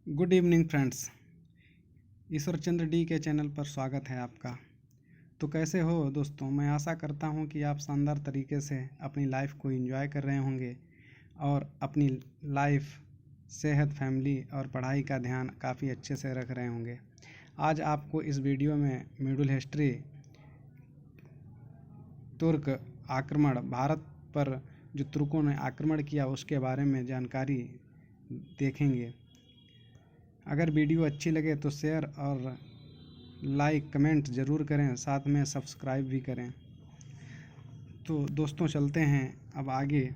Good evening friends. Ishwar Chandra D के channel पर स्वागत है आपका। तो कैसे हो दोस्तों, मैं आशा करता हूं कि आप शानदार तरीके से अपनी लाइफ को एंजॉय कर रहे होंगे और अपनी लाइफ, सेहत, फैमिली और पढ़ाई का ध्यान काफ़ी अच्छे से रख रहे होंगे। आज आपको इस वीडियो में मिडल हिस्ट्री, तुर्क आक्रमण, भारत पर जो तुर्कों ने आक्रमण किया उसके बारे में जानकारी देखेंगे। अगर वीडियो अच्छी लगे तो शेयर और लाइक कमेंट ज़रूर करें, साथ में सब्सक्राइब भी करें। तो दोस्तों चलते हैं अब आगे।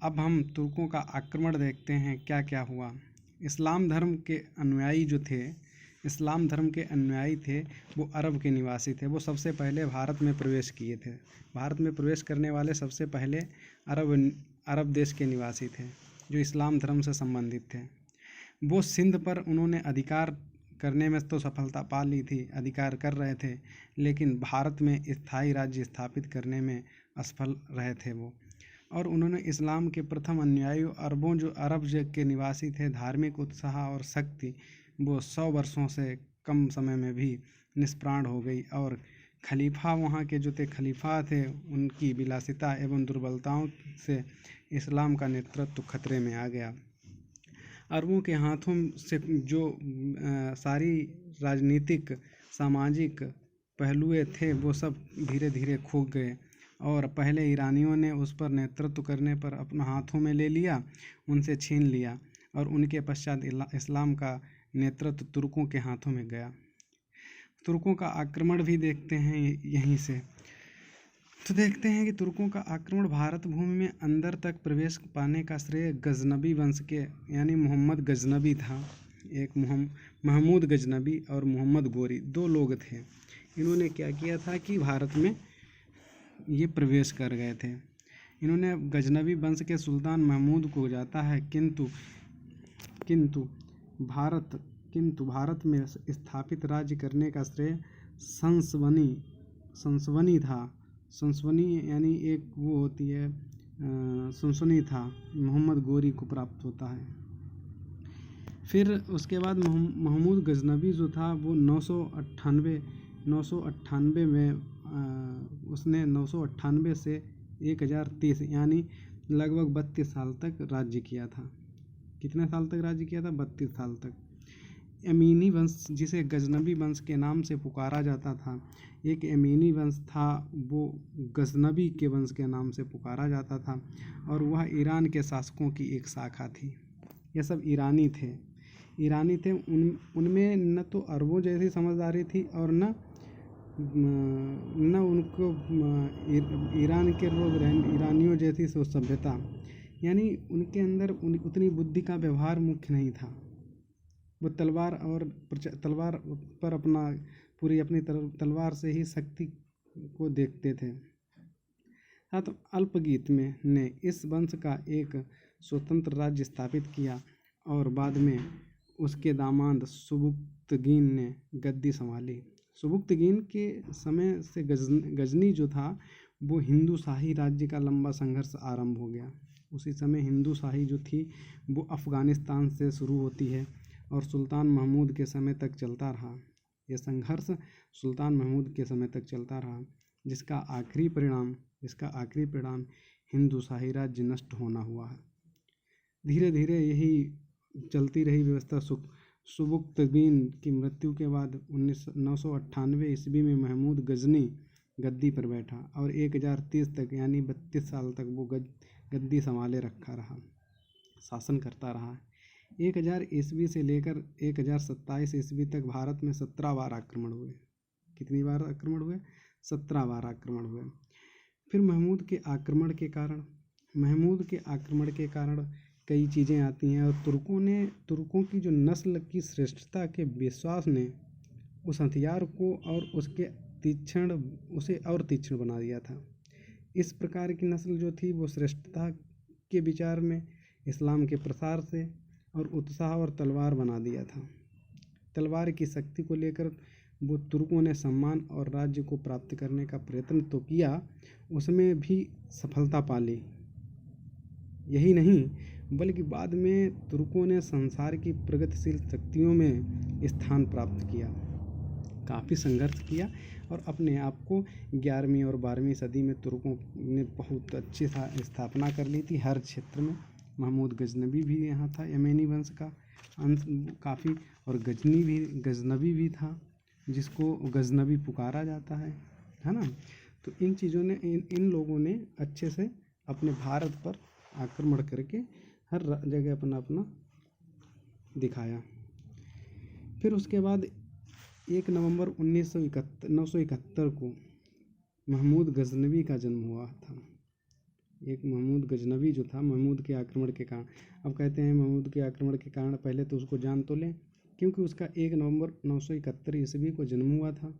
अब हम तुर्कों का आक्रमण देखते हैं क्या क्या हुआ। इस्लाम धर्म के अनुयायी थे वो अरब के निवासी थे। वो सबसे पहले भारत में प्रवेश किए थे। भारत में प्रवेश करने वाले सबसे पहले अरब देश के निवासी थे जो इस्लाम धर्म से संबंधित थे। वो सिंध पर उन्होंने अधिकार करने में तो सफलता पा ली थी, अधिकार कर रहे थे, लेकिन भारत में स्थायी राज्य स्थापित करने में असफल रहे थे वो। और उन्होंने इस्लाम के प्रथम अनुयायी अरबों जो अरब के निवासी थे, धार्मिक उत्साह और शक्ति वो 100 वर्षों से कम समय में भी निष्प्राण हो गई। और खलीफा, वहाँ के जो खलीफा थे, उनकी विलासिता एवं दुर्बलताओं से इस्लाम का नेतृत्व खतरे में आ गया। अरबों के हाथों से जो सारी राजनीतिक, सामाजिक पहलुए थे वो सब धीरे धीरे खो गए। और पहले ईरानियों ने उस पर नेतृत्व करने पर अपना हाथों में ले लिया, उनसे छीन लिया, और उनके पश्चात इस्लाम का नेतृत्व तुर्कों के हाथों में गया। तुर्कों का आक्रमण भी देखते हैं यहीं से। तो देखते हैं कि तुर्कों का आक्रमण भारत भूमि में अंदर तक प्रवेश पाने का श्रेय गजनबी वंश के यानी मोहम्मद गजनबी था। एक महमूद गजनबी और मोहम्मद गोरी, दो लोग थे। इन्होंने क्या किया था कि भारत में ये प्रवेश कर गए थे। इन्होंने गजनबी वंश के सुल्तान महमूद को जाता है, किंतु भारत में स्थापित राज्य करने का श्रेय संसवनी था। संसवनी यानी एक वो होती है सनसनी था, मोहम्मद गोरी को प्राप्त होता है। फिर उसके बाद महमूद गजनबी जो था वो 998 में उसने 998 से 1030 यानी लगभग 32 साल तक राज्य किया था। कितने साल तक राज्य किया था? 32 साल तक। एमीनी वंश, जिसे गजनबी वंश के नाम से पुकारा जाता था, एक एमीनी वंश था, वो गजनबी के वंश के नाम से पुकारा जाता था, और वह ईरान के शासकों की एक शाखा थी। ये सब ईरानी थे। उनमें न तो अरबों जैसी समझदारी थी और न उनको ईरान के लोग ईरानियों जैसी सभ्यता, यानी उनके अंदर उतनी बुद्धि का व्यवहार मुख्य नहीं था। वो तलवार पर अपनी तलवार से ही शक्ति को देखते थे। हाँ, तो अल्पगीत में ने इस वंश का एक स्वतंत्र राज्य स्थापित किया और बाद में उसके दामाद सुबुक्तगीन ने गद्दी संभाली। सुबुक्तगीन के समय से गजनी जो था वो हिंदू शाही राज्य का लंबा संघर्ष आरंभ हो गया। उसी समय हिंदू शाही जो थी वो अफ़गानिस्तान से शुरू होती है और सुल्तान महमूद के समय तक चलता रहा। यह संघर्ष सुल्तान महमूद के समय तक चलता रहा, जिसका आखिरी परिणाम हिंदू शाही राज्य नष्ट होना हुआ है। धीरे धीरे यही चलती रही व्यवस्था। सुबुक्तगीन की मृत्यु के बाद 998 ईस्वी में महमूद गजनी गद्दी पर बैठा और 1030 तक यानी 32 साल तक वो गद्दी संभाले शासन करता रहा। 1000 ईस्वी से लेकर 1027 ईस्वी तक भारत में 17 बार आक्रमण हुए। कितनी बार आक्रमण हुए? 17 बार आक्रमण हुए। फिर महमूद के आक्रमण के कारण कई चीज़ें आती हैं, और तुर्कों की जो नस्ल की श्रेष्ठता के विश्वास ने उस हथियार को और उसे और तीक्ष्ण बना दिया था। इस प्रकार की नस्ल जो थी वो श्रेष्ठता के विचार में इस्लाम के प्रसार से और उत्साह और तलवार बना दिया था। तलवार की शक्ति को लेकर वो तुर्कों ने सम्मान और राज्य को प्राप्त करने का प्रयत्न तो किया, उसमें भी सफलता पा ली। यही नहीं, बल्कि बाद में तुर्कों ने संसार की प्रगतिशील शक्तियों में स्थान प्राप्त किया। काफ़ी संघर्ष किया और अपने आप को 11वीं और 12वीं सदी में तुर्कों ने बहुत अच्छी स्थापना कर ली थी हर क्षेत्र में। महमूद गजनबी भी यहाँ था, यमेनी वंश का अंश काफ़ी, और गजनबी भी था, जिसको गजनबी पुकारा जाता है ना। तो इन चीज़ों ने इन लोगों ने अच्छे से अपने भारत पर आक्रमण करके हर जगह अपना अपना दिखाया। फिर उसके बाद 1 नवंबर 971 को महमूद गजनबी का जन्म हुआ था। एक महमूद गजनबी जो था, महमूद के आक्रमण के कारण, अब कहते हैं महमूद के आक्रमण के कारण, पहले तो उसको जान तो लें, क्योंकि उसका 1 नवंबर 971 ईस्वी को जन्म हुआ था।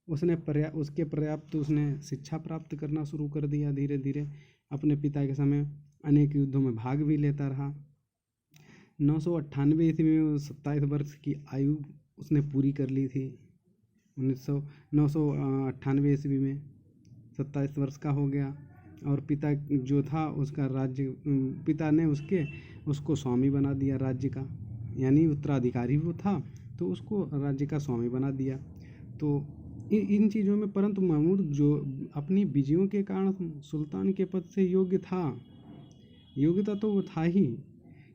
उसके पर्याप्त उसने शिक्षा प्राप्त करना शुरू कर दिया। धीरे धीरे अपने पिता के समय अनेक युद्धों में भाग भी लेता रहा। 998 ईस्वी में 27 वर्ष की आयु उसने पूरी कर ली थी। 998 ईस्वी में 27 वर्ष का हो गया, और पिता जो था उसका राज्य, पिता ने उसको स्वामी बना दिया राज्य का, यानी उत्तराधिकारी वो था तो उसको राज्य का स्वामी बना दिया। तो इन चीज़ों में, परंतु महमूद जो अपनी विजयों के कारण सुल्तान के पद से योग्यता तो वो था ही,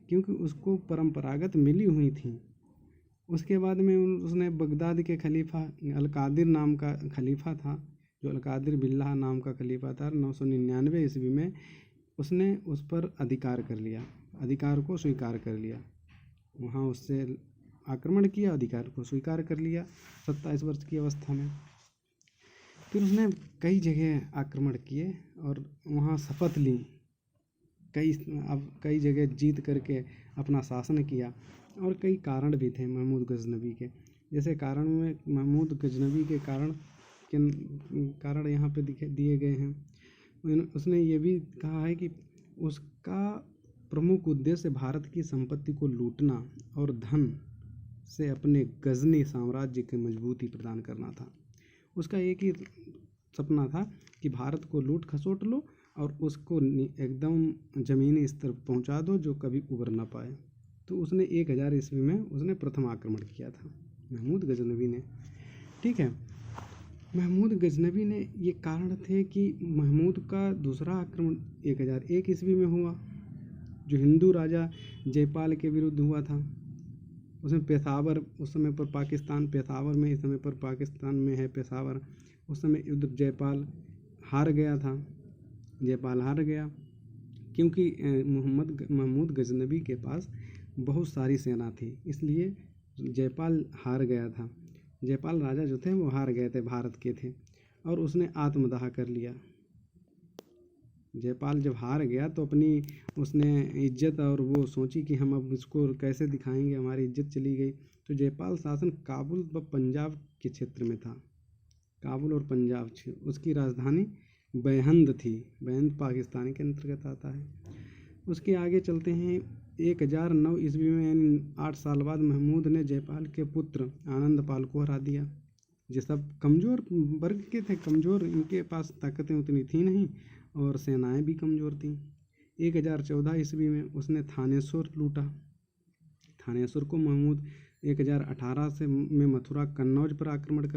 क्योंकि उसको परंपरागत मिली हुई थी। उसके बाद में उसने बगदाद के खलीफा अलकादिर नाम का खलीफा था, जो अलकादिर बिल्लाह नाम का खलीफा था, 999 ईस्वी में उसने उस पर अधिकार को स्वीकार कर लिया। वहाँ उससे आक्रमण किया, अधिकार को स्वीकार कर लिया 27 वर्ष की अवस्था में। फिर उसने कई जगह आक्रमण किए और वहाँ शपथ ली, कई जगह जीत करके अपना शासन किया। और कई कारण भी थे महमूद गजनबी के, जैसे कारण में महमूद गजनबी के कारण यहाँ पे दिए गए हैं। उसने ये भी कहा है कि उसका प्रमुख उद्देश्य भारत की संपत्ति को लूटना और धन से अपने गजनी साम्राज्य की मजबूती प्रदान करना था। उसका एक ही सपना था कि भारत को लूट खसोट लो और उसको एकदम ज़मीनी स्तर पहुंचा दो, जो कभी उबर ना पाए। तो उसने 1000 ईस्वी में उसने प्रथम आक्रमण किया था महमूद गजनबी ने। ठीक है, महमूद गजनबी ने ये कारण थे कि महमूद का दूसरा आक्रमण 1001 ईस्वी में हुआ, जो हिंदू राजा जयपाल के विरुद्ध हुआ था। उसमें पेशावर, उस समय पर पाकिस्तान पेशावर में, इस समय पर पाकिस्तान में है पेशावर, उस समय युद्ध जयपाल हार गया क्योंकि महमूद गजनबी के पास बहुत सारी सेना थी, इसलिए जयपाल हार गया था। जयपाल राजा जो थे वो हार गए थे, भारत के थे, और उसने आत्मदाह कर लिया। जयपाल जब हार गया तो अपनी उसने इज्जत और वो सोची कि हम अब इसको कैसे दिखाएंगे, हमारी इज्जत चली गई। तो जयपाल शासन काबुल व पंजाब के क्षेत्र में था। काबुल और पंजाब, उसकी राजधानी बेहंद थी। बेहंद पाकिस्तान के अंतर्गत आता है। उसके आगे चलते हैं। 1009 ईस्वी में, यानी 8 साल बाद, महमूद ने जयपाल के पुत्र आनंदपाल को हरा दिया। ये सब कमज़ोर वर्ग के थे, कमज़ोर, इनके पास ताकतें उतनी थी नहीं और सेनाएं भी कमज़ोर थीं। 1014 ईस्वी में उसने थानेश्वर लूटा। थानेश्वर को महमूद 1018 से में मथुरा कन्नौज पर आक्रमण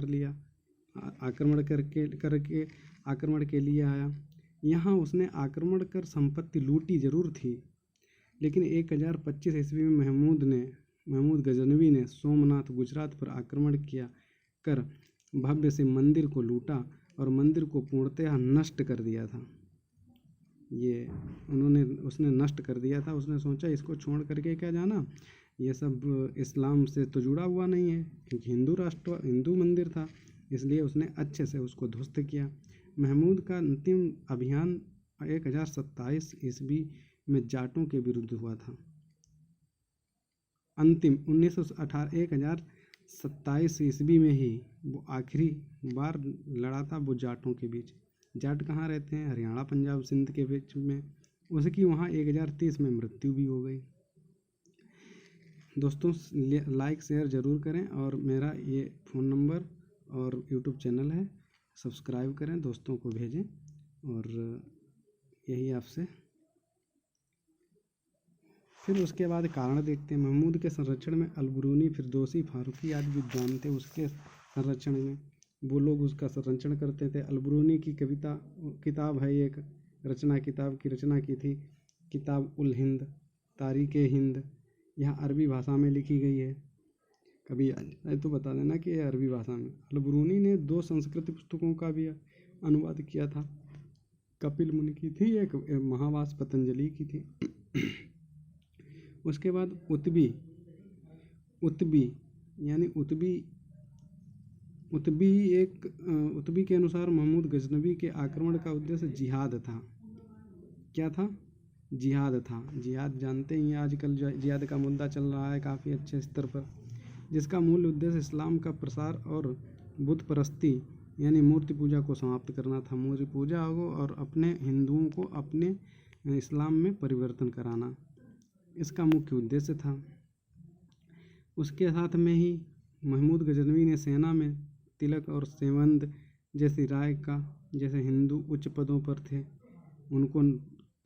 के लिए आया। यहाँ उसने आक्रमण कर संपत्ति लूटी जरूर थी, लेकिन 1025 ईस्वी में महमूद गजनबी ने सोमनाथ गुजरात पर आक्रमण किया कर भव्य से मंदिर को लूटा और मंदिर को पूर्णतः नष्ट कर दिया था। उसने नष्ट कर दिया था। उसने सोचा इसको छोड़ करके क्या जाना, ये सब इस्लाम से तो जुड़ा हुआ नहीं है, क्योंकि हिंदू मंदिर था, इसलिए उसने अच्छे से उसको ध्वस्त किया। महमूद का अंतिम अभियान 1027 ईस्वी में जाटों के विरुद्ध हुआ था। अंतिम 1027 ईस्वी में ही वो आखिरी बार लड़ा था वो जाटों के बीच। जाट कहाँ रहते हैं? हरियाणा, पंजाब, सिंध के बीच में। उसकी वहाँ 1030 में मृत्यु भी हो गई। दोस्तों, लाइक शेयर ज़रूर करें, और मेरा ये फ़ोन नंबर और यूट्यूब चैनल है, सब्सक्राइब करें, दोस्तों को भेजें, और यही आपसे फिर उसके बाद कारण देखते हैं। महमूद के संरक्षण में अलबरूनी, फिरदौसी, फारूकी आदि विद्वान थे उसके संरक्षण में। वो लोग उसका संरक्षण करते थे। अलबरूनी की किताब है एक किताब की रचना की थी, किताब उल हिंद, तारीख़ हिंद। यह अरबी भाषा में लिखी गई है। कभी आए तो बता देना कि यह अरबी भाषा में। अलबरूनी ने 2 संस्कृत पुस्तकों का भी अनुवाद किया था। कपिल मुनि की थी, एक महावास पतंजलि की थी। उसके बाद उत्बी यानी उत्बी के अनुसार महमूद गजनबी के आक्रमण का उद्देश्य जिहाद था। क्या था? जिहाद था। जिहाद जानते ही हैं, आजकल जिहाद का मुद्दा चल रहा है काफ़ी अच्छे स्तर पर, जिसका मूल उद्देश्य इस्लाम का प्रसार और बुत परस्ती यानी मूर्ति पूजा को समाप्त करना था। मूर्ति पूजा और अपने हिंदुओं को अपने इस्लाम में परिवर्तन कराना, इसका मुख्य उद्देश्य था। उसके साथ में ही महमूद गजनवी ने सेना में तिलक और सेवंद जैसी राय का, जैसे हिंदू उच्च पदों पर थे उनको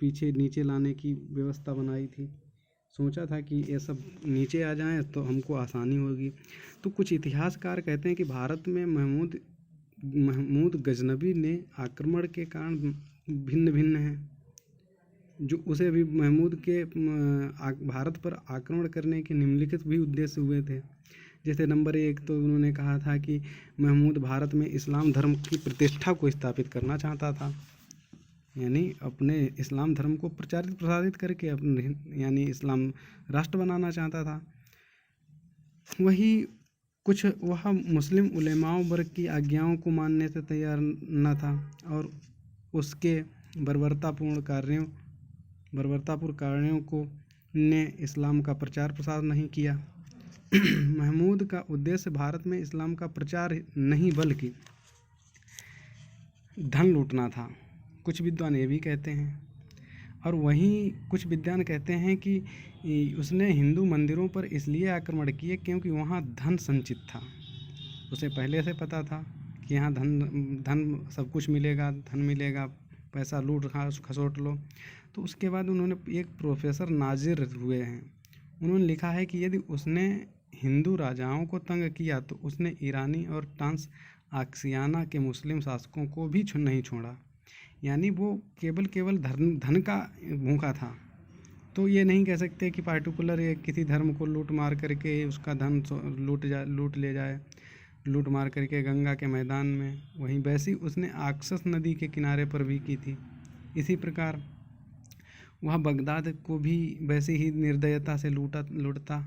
पीछे नीचे लाने की व्यवस्था बनाई थी। सोचा था कि ये सब नीचे आ जाएं तो हमको आसानी होगी। तो कुछ इतिहासकार कहते हैं कि भारत में महमूद गजनबी ने आक्रमण के कारण भिन्न भिन्न हैं, जो उसे भी महमूद के भारत पर आक्रमण करने के निम्नलिखित भी उद्देश्य हुए थे। जैसे नंबर 1 तो उन्होंने कहा था कि महमूद भारत में इस्लाम धर्म की प्रतिष्ठा को स्थापित करना चाहता था, यानी अपने इस्लाम धर्म को प्रसारित करके अपने यानी इस्लाम राष्ट्र बनाना चाहता था। वह मुस्लिम उलेमाओं वर्ग की आज्ञाओं को मानने से तैयार न था और उसके बर्बरतापूर्ण कार्यों को ने इस्लाम का प्रचार प्रसार नहीं किया। महमूद का उद्देश्य भारत में इस्लाम का प्रचार नहीं बल्कि धन लूटना था, कुछ विद्वान ये भी कहते हैं। और वहीं कुछ विद्वान कहते हैं कि उसने हिंदू मंदिरों पर इसलिए आक्रमण किए क्योंकि वहाँ धन संचित था। उसे पहले से पता था कि यहाँ धन सब कुछ मिलेगा, धन मिलेगा, पैसा लूट खसोट लो। तो उसके बाद उन्होंने एक प्रोफेसर नाजिर हुए हैं, उन्होंने लिखा है कि यदि उसने हिंदू राजाओं को तंग किया तो उसने ईरानी और ट्रांस आक्सियाना के मुस्लिम शासकों को भी नहीं छोड़ा। यानी वो केवल धन का भूखा था। तो ये नहीं कह सकते कि पार्टिकुलर किसी धर्म को लूट मार करके उसका धन लूट ले जाए, लूट मार करके गंगा के मैदान में। वहीं वैसी उसने आक्सस नदी के किनारे पर भी की थी। इसी प्रकार वह बगदाद को भी वैसे ही निर्दयता से लूटता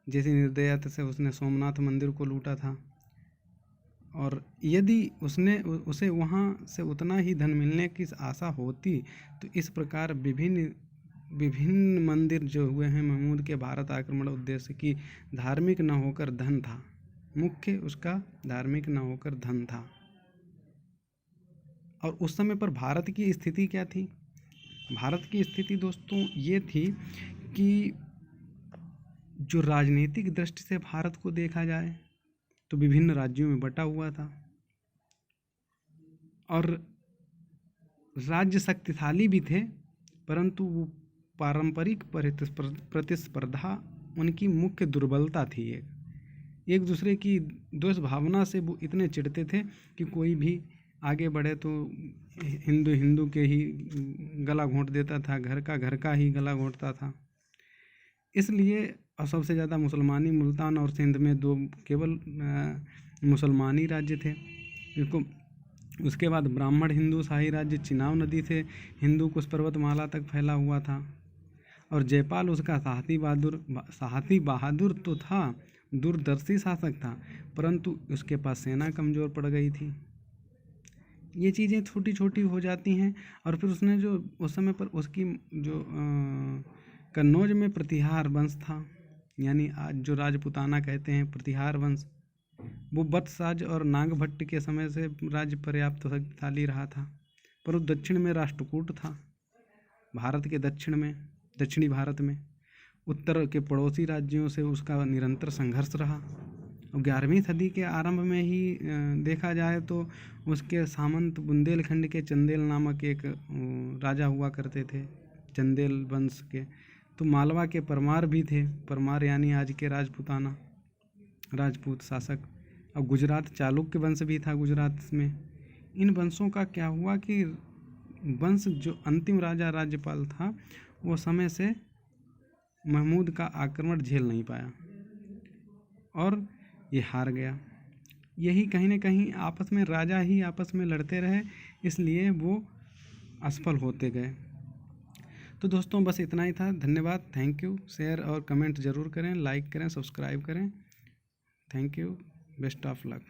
जैसी निर्दयता से उसने सोमनाथ मंदिर को लूटा था। और यदि उसे वहाँ से उतना ही धन मिलने की आशा होती तो इस प्रकार विभिन्न मंदिर जो हुए हैं महमूद के भारत आक्रमण उद्देश्य की धार्मिक न होकर धन था, मुख्य उसका धार्मिक न होकर धन था। और उस समय पर भारत की स्थिति क्या थी? भारत की स्थिति दोस्तों ये थी कि जो राजनीतिक दृष्टि से भारत को देखा जाए तो विभिन्न राज्यों में बटा हुआ था और राज्य शक्तिशाली भी थे, परंतु वो पारंपरिक प्रतिस्पर्धा उनकी मुख्य दुर्बलता थी। एक दूसरे की द्वेष भावना से वो इतने चिढ़ते थे कि कोई भी आगे बढ़े तो हिंदू के ही गला घोंट देता था, घर का ही गला घोंटता था। इसलिए सबसे ज़्यादा मुसलमानी मुल्तान और सिंध में 2 केवल मुसलमानी राज्य थे। उसके बाद ब्राह्मण हिंदू शाही राज्य चिनाब नदी से हिंदू कुश पर्वतमाला तक फैला हुआ था। और जयपाल उसका साहसी बहादुर तो था, दूरदर्शी शासक था, परंतु उसके पास सेना कमज़ोर पड़ गई थी। ये चीज़ें छोटी छोटी हो जाती हैं। और फिर उसने जो उस समय पर उसकी जो कन्नौज में प्रतिहार वंश था, यानी आज जो राजपुताना कहते हैं प्रतिहार वंश, वो बत्साज और नागभट्ट के समय से राज्य पर्याप्त शक्तिशाली रहा था। पर दक्षिण में राष्ट्रकूट था, भारत के दक्षिणी भारत में। उत्तर के पड़ोसी राज्यों से उसका निरंतर संघर्ष रहा। 11वीं सदी के आरंभ में ही देखा जाए तो उसके सामंत बुंदेलखंड के चंदेल नामक एक राजा हुआ करते थे, चंदेल वंश के। तो मालवा के परमार भी थे, परमार यानी आज के राजपूताना, राजपूत शासक। और गुजरात चालुक्य वंश भी था गुजरात में। इन वंशों का क्या हुआ कि वंश जो अंतिम राजा राज्यपाल था वो समय से महमूद का आक्रमण झेल नहीं पाया और ये हार गया। यही कहीं ना कहीं आपस में राजा ही आपस में लड़ते रहे, इसलिए वो असफल होते गए। तो दोस्तों बस इतना ही था। धन्यवाद, थैंक यू। शेयर और कमेंट ज़रूर करें, लाइक करें, सब्सक्राइब करें। Thank you, best of luck.